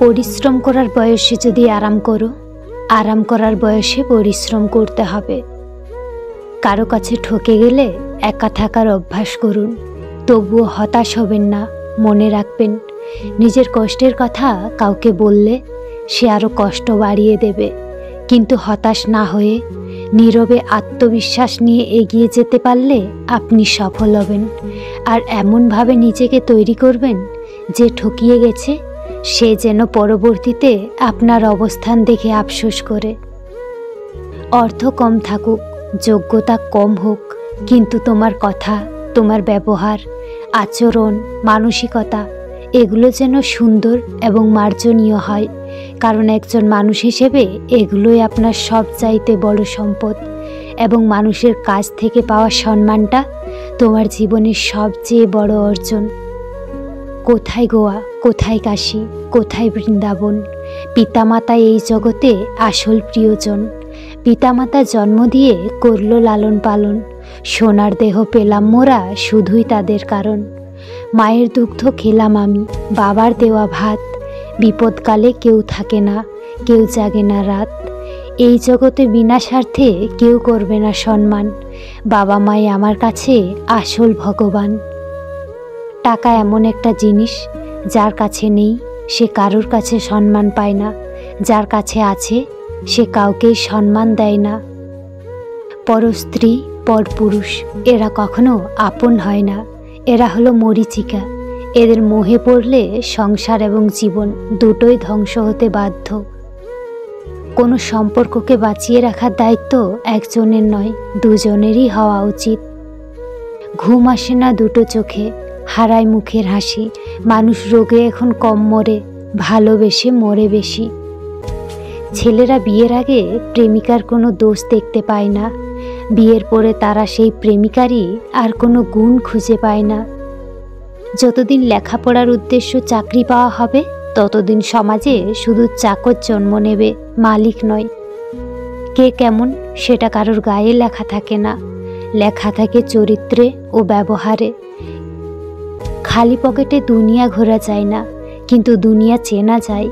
পরিশ্রম করার বয়সে যদি আরাম করো, আরাম করার বয়সে পরিশ্রম করতে হবে। কারো কাছে ঠকে গেলে একা থাকার অভ্যাস করুন, তবুও হতাশ হবেন না। মনে রাখবেন, নিজের কষ্টের কথা কাউকে বললে সে আরও কষ্ট বাড়িয়ে দেবে, কিন্তু হতাশ না হয়ে নীরবে আত্মবিশ্বাস নিয়ে এগিয়ে যেতে পারলে আপনি সফল হবেন। আর এমনভাবে নিজেকে তৈরি করবেন যে ঠকিয়ে গেছে সে যেন পরবর্তীতে আপনার অবস্থান দেখে আফসোস করে। অর্থ কম থাকুক, যোগ্যতা কম হোক, কিন্তু তোমার কথা, তোমার ব্যবহার, আচরণ, মানসিকতা এগুলো যেন সুন্দর এবং মার্জনীয় হয়। কারণ একজন মানুষ হিসেবে এগুলোই আপনার সবচাইতে বড় সম্পদ, এবং মানুষের কাছ থেকে পাওয়া সম্মানটা তোমার জীবনের সবচেয়ে বড় অর্জন। কোথায় গোয়া, কোথায় কাশী, কোথায় বৃন্দাবন, পিতামাতা এই জগতে আসল প্রিয়জন। পিতামাতা জন্ম দিয়ে করল লালন পালন, সোনার দেহ পেলাম মোরা শুধুই তাদের কারণ। মায়ের দুগ্ধ খেলাম আমি, বাবার দেওয়া ভাত, বিপদকালে কেউ থাকে না, কেউ জাগে না রাত। এই জগতে বিনা স্বার্থে কেউ করবে না সম্মান, বাবা মাই আমার কাছে আসল ভগবান। টাকা এমন একটা জিনিস, যার কাছে নেই সে কারোর কাছে সম্মান পায় না, যার কাছে আছে সে কাউকেই সম্মান দেয় না। পরস্ত্রী, পরপুরুষ এরা কখনো আপন হয় না, এরা হলো মরীচিকা। এদের মোহে পড়লে সংসার এবং জীবন দুটোই ধ্বংস হতে বাধ্য। কোনো সম্পর্ককে বাঁচিয়ে রাখার দায়িত্ব একজনের নয়, দুজনেরই হওয়া উচিত। ঘুম আসে না দুটো চোখে, হারায় মুখের হাসি। মানুষ রোগে এখন কম মরে, ভালোবেসে মরে বেশি। ছেলেরা বিয়ের আগে প্রেমিকার কোনো দোষ দেখতে পায় না, বিয়ের পরে তারা সেই প্রেমিকারই আর কোনো গুণ খুঁজে পায় না। যতদিন লেখাপড়ার উদ্দেশ্য চাকরি পাওয়া হবে, ততদিন সমাজে শুধু চাকর জন্ম নেবে, মালিক নয়। কে কেমন সেটা কারোর গায়ে লেখা থাকে না, লেখা থাকে চরিত্রে ও ব্যবহারে। খালি পকেটে দুনিয়া ঘোরা যায় না, কিন্তু দুনিয়া চেনা যায়।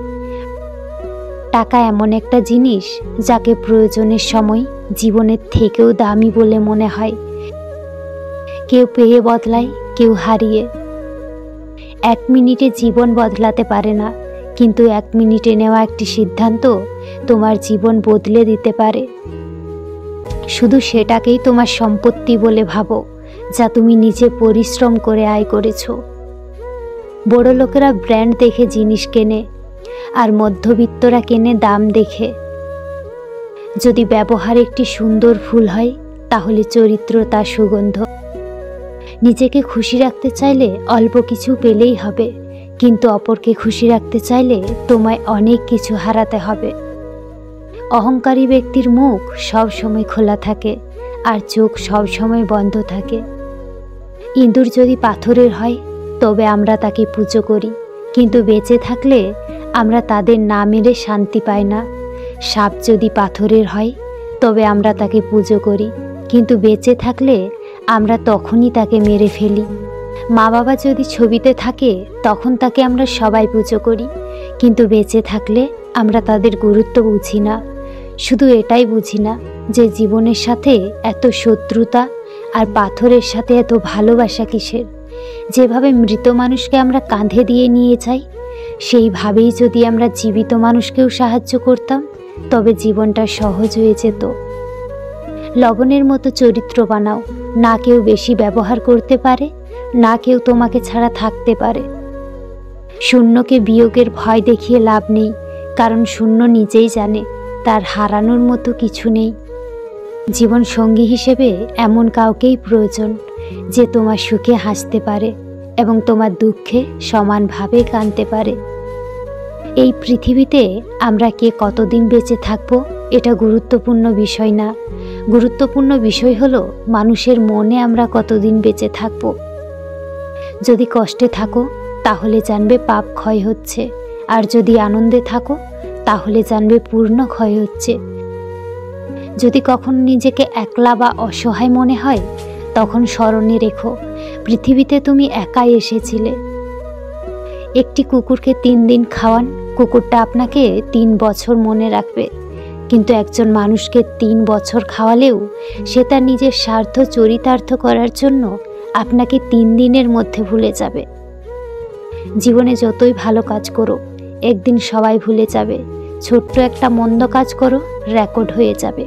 টাকা এমন একটা জিনিস যাকে প্রয়োজনের সময় জীবনের থেকেও দামি বলে মনে হয়। কেউ পেয়ে বদলায়, কেউ হারিয়ে। 1 মিনিটে জীবন বদলাতে পারে না, কিন্তু 1 মিনিটে নেওয়া একটি সিদ্ধান্ত তোমার জীবন বদলে দিতে পারে। শুধু সেটাকেই তোমার সম্পত্তি বলে ভাবো, যা তুমি নিজে পরিশ্রম করে আয় করেছো। বড় লোকেরা ব্র্যান্ড দেখে জিনিস কেনে, আর মধ্যবিত্তরা কেনে দাম দেখে। যদি ব্যবহার একটি সুন্দর ফুল হয়, তাহলে চরিত্র তার সুগন্ধ। নিজেকে খুশি রাখতে চাইলে অল্প কিছু পেলেই হবে, কিন্তু অপরকে খুশি রাখতে চাইলে তোমায় অনেক কিছু হারাতে হবে। অহংকারী ব্যক্তির মুখ সবসময় খোলা থাকে, আর চোখ সবসময় বন্ধ থাকে। ইঁদুর যদি পাথরের হয়, তবে আমরা তাকে পুজো করি, কিন্তু বেঁচে থাকলে আমরা তাদের না মেরে শান্তি পাই না। সাপ যদি পাথরের হয়, তবে আমরা তাকে পুজো করি, কিন্তু বেঁচে থাকলে আমরা তখনই তাকে মেরে ফেলি। মা বাবা যদি ছবিতে থাকে, তখন তাকে আমরা সবাই পুজো করি, কিন্তু বেঁচে থাকলে আমরা তাদের গুরুত্ব বুঝি না। শুধু এটাই বুঝি না যে জীবনের সাথে এত শত্রুতা আর পাথরের সাথে এত ভালোবাসা কিসের। যেভাবে মৃত মানুষকে আমরা কাঁধে দিয়ে নিয়ে যাই, সেইভাবেই যদি আমরা জীবিত মানুষকেও সাহায্য করতাম, তবে জীবনটা সহজ হয়ে যেত। লবণের মতো চরিত্র বানাও, না কেউ বেশি ব্যবহার করতে পারে, না কেউ তোমাকে ছাড়া থাকতে পারে। শূন্যকে বিয়োগের ভয় দেখিয়ে লাভ নেই, কারণ শূন্য নিজেই জানে তার হারানোর মতো কিছু নেই। জীবন সঙ্গী হিসেবে এমন কাউকেই প্রয়োজন, যে তোমার সুখে হাসতে পারে এবং তোমার দুঃখে সমানভাবে কাঁদতে পারে। এই পৃথিবীতে আমরা কে কতদিন বেঁচে থাকবো এটা গুরুত্বপূর্ণ বিষয় না। গুরুত্বপূর্ণ বিষয় হলো মানুষের মনে আমরা কতদিন বেঁচে থাকবো। যদি কষ্টে থাকো, তাহলে জানবে পাপ ক্ষয় হচ্ছে, আর যদি আনন্দে থাকো, তাহলে জানবে পূর্ণ ক্ষয় হচ্ছে। যদি কখনো নিজেকে একলা বা অসহায় মনে হয়, তখন স্মরণে রেখো পৃথিবীতে তুমি একাই এসেছিলে। একটি কুকুরকে 3 দিন খাওয়ান, কুকুরটা আপনাকে 3 বছর মনে রাখবে, কিন্তু একজন মানুষকে 3 বছর খাওয়ালেও সে তার নিজের স্বার্থ চরিতার্থ করার জন্য আপনাকে 3 দিনের মধ্যে ভুলে যাবে। জীবনে যতই ভালো কাজ করো, একদিন সবাই ভুলে যাবে। ছোট্ট একটা মন্দ কাজ করো, রেকর্ড হয়ে যাবে।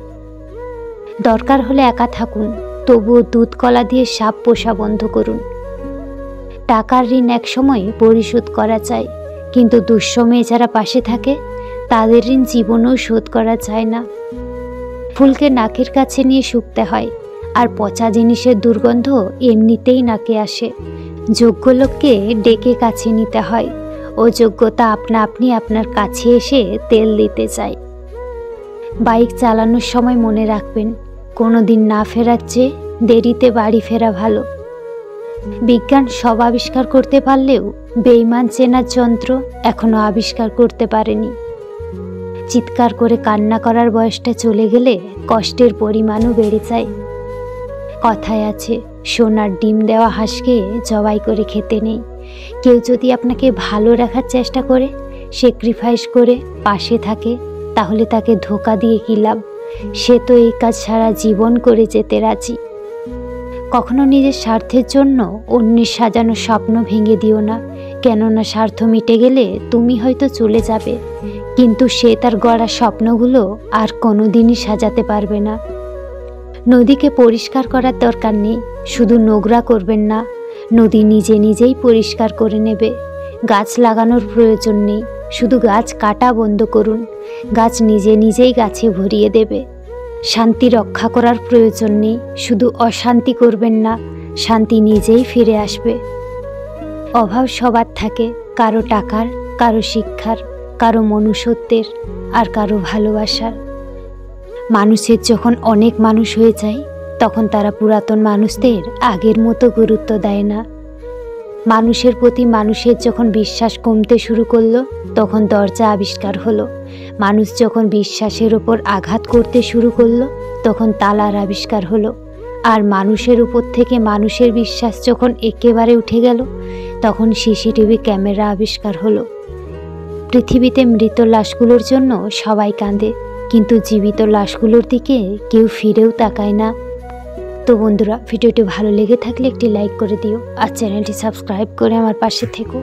দরকার হলে একা থাকুন, তবুও দুধ কলা দিয়ে সাপ পোষা বন্ধ করুন। টাকার ঋণ একসময় পরিশোধ করা যায়, কিন্তু দুঃসময়ে যারা পাশে থাকে তাদের ঋণ জীবনেও শোধ করা যায় না। ফুলকে নাকের কাছে নিয়ে শুকতে হয়, আর পচা জিনিসের দুর্গন্ধ এমনিতেই নাকে আসে। যোগ্য লোককে ডেকে কাছে নিতে হয়, অযোগ্যতা আপনা আপনি আপনার কাছে এসে তেল দিতে চায়। বাইক চালানোর সময় মনে রাখবেন, কোনো দিন না ফেরার চেয়ে দেরিতে বাড়ি ফেরা ভালো। বিজ্ঞান সব আবিষ্কার করতে পারলেও বেঈমান চেনার যন্ত্র এখনো আবিষ্কার করতে পারেনি। চিৎকার করে কান্না করার বয়সটা চলে গেলে কষ্টের পরিমাণও বেড়ে যায়। কথায় আছে, সোনার ডিম দেওয়া হাঁসকে জবাই করে খেতে নেই। কেউ যদি আপনাকে ভালো রাখার চেষ্টা করে, স্যাক্রিফাইস করে পাশে থাকে, তাহলে তাকে ধোঁকা দিয়ে কী লাভ? সে তো এই কাজ সারা জীবন করে যেতে রাজি। কখনো নিজের স্বার্থের জন্য অন্যের সাজানো স্বপ্ন ভেঙে দিও না, কেননা স্বার্থ মিটে গেলে তুমি হয়তো চলে যাবে, কিন্তু সে তার গড়া স্বপ্নগুলো আর কোনোদিনই সাজাতে পারবে না। নদীকে পরিষ্কার করার দরকার নেই, শুধু নোংরা করবেন না, নদী নিজে নিজেই পরিষ্কার করে নেবে। গাছ লাগানোর প্রয়োজন নেই, শুধু গাছ কাটা বন্ধ করুন, গাছ নিজে নিজেই গাছে ভরিয়ে দেবে। শান্তি রক্ষা করার প্রয়োজন নেই, শুধু অশান্তি করবেন না, শান্তি নিজেই ফিরে আসবে। অভাব সবার থাকে, কারো টাকার, কারো শিক্ষার, কারো মনুষ্যত্বের, আর কারো ভালোবাসার। মানুষের যখন অনেক মানুষ হয়ে যায়, তখন তারা পুরাতন মানুষদের আগের মতো গুরুত্ব দেয় না। মানুষের প্রতি মানুষের যখন বিশ্বাস কমতে শুরু করলো, তখন দরজা আবিষ্কার হলো। মানুষ যখন বিশ্বাসের ওপর আঘাত করতে শুরু করলো, তখন তালার আবিষ্কার হলো। আর মানুষের উপর থেকে মানুষের বিশ্বাস যখন একেবারে উঠে গেল, তখন সিসিটিভি ক্যামেরা আবিষ্কার হলো। পৃথিবীতে মৃত লাশগুলোর জন্য সবাই কাঁদে, কিন্তু জীবিত লাশগুলোর দিকে কেউ ফিরেও তাকায় না। তো বন্ধুরা, ভিডিওটি ভালো লেগে থাকলে একটি লাইক করে দিও, আর চ্যানেলটি সাবস্ক্রাইব করে আমার পাশে থেকো।